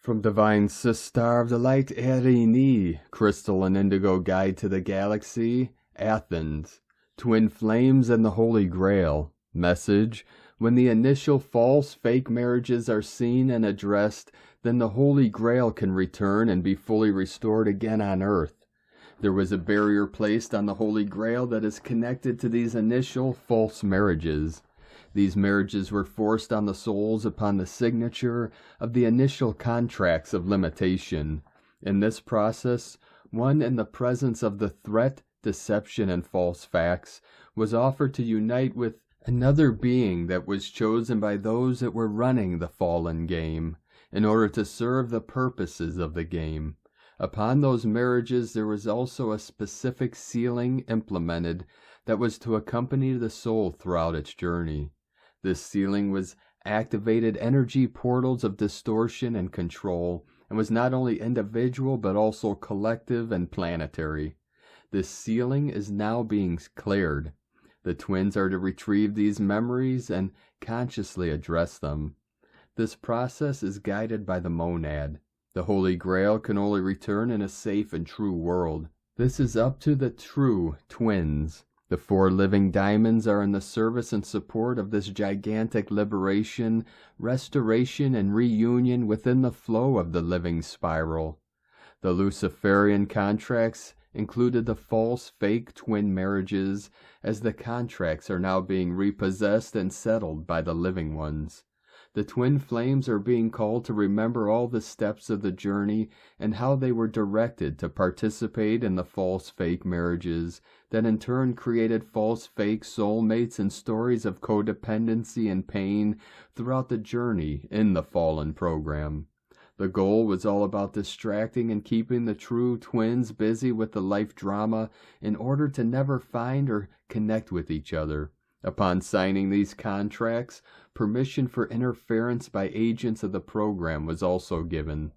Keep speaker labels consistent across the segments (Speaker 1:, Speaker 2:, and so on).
Speaker 1: From Divine Sister of the Light, Erini, Crystal and Indigo Guide to the Galaxy, Athens, Twin Flames and the Holy Grail. Message: when the initial false fake marriages are seen and addressed, then the Holy Grail can return and be fully restored again on Earth. There was a barrier placed on the Holy Grail that is connected to these initial false marriages. These marriages were forced on the souls upon the signature of the initial contracts of limitation. In this process, one in the presence of the threat, deception, and false facts was offered to unite with another being that was chosen by those that were running the fallen game, in order to serve the purposes of the game. Upon those marriages there was also a specific sealing implemented that was to accompany the soul throughout its journey. This sealing was activated energy portals of distortion and control, and was not only individual but also collective and planetary. This sealing is now being cleared. The twins are to retrieve these memories and consciously address them. This process is guided by the monad. The Holy Grail can only return in a safe and true world. This is up to the true twins. The 4 living diamonds are in the service and support of this gigantic liberation, restoration, and reunion within the flow of the living spiral. The Luciferian contracts included the false fake twin marriages, as the contracts are now being repossessed and settled by the living ones. The twin flames are being called to remember all the steps of the journey and how they were directed to participate in the false fake marriages that in turn created false fake soulmates and stories of codependency and pain throughout the journey in the fallen program. The goal was all about distracting and keeping the true twins busy with the life drama in order to never find or connect with each other. Upon signing these contracts, permission for interference by agents of the program was also given.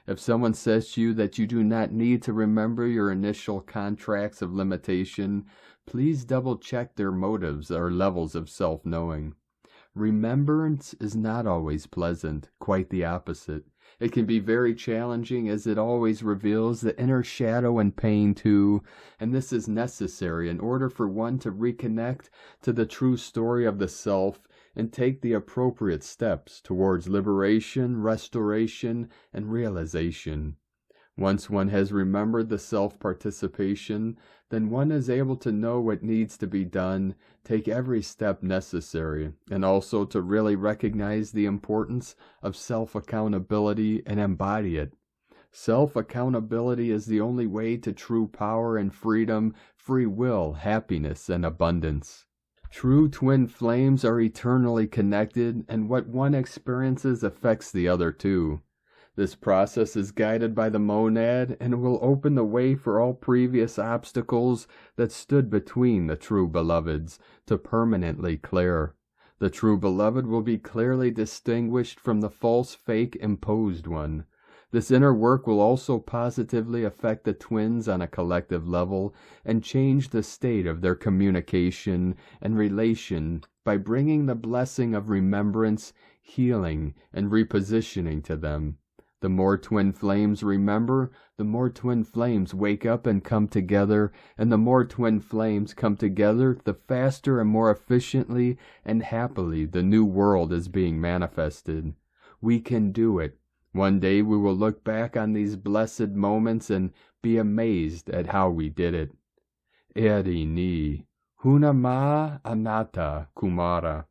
Speaker 1: If someone says to you that you do not need to remember your initial contracts of limitation, please double-check their motives or levels of self-knowing. Remembrance is not always pleasant, quite the opposite. It can be very challenging, as it always reveals the inner shadow and pain too, and this is necessary in order for one to reconnect to the true story of the self and take the appropriate steps towards liberation, restoration, and realization. Once one has remembered the self-participation, then one is able to know what needs to be done, take every step necessary, and also to really recognize the importance of self-accountability and embody it. Self-accountability is the only way to true power and freedom, free will, happiness, and abundance. True twin flames are eternally connected, and what one experiences affects the other too. This process is guided by the monad and will open the way for all previous obstacles that stood between the true beloveds to permanently clear. The true beloved will be clearly distinguished from the false fake imposed one. This inner work will also positively affect the twins on a collective level and change the state of their communication and relation by bringing the blessing of remembrance, healing, and repositioning to them. The more twin flames remember, the more twin flames wake up and come together, and the more twin flames come together, the faster and more efficiently and happily the new world is being manifested. We can do it. One day we will look back on these blessed moments and be amazed at how we did it. Eri ni, Hunama Anatta Kumara.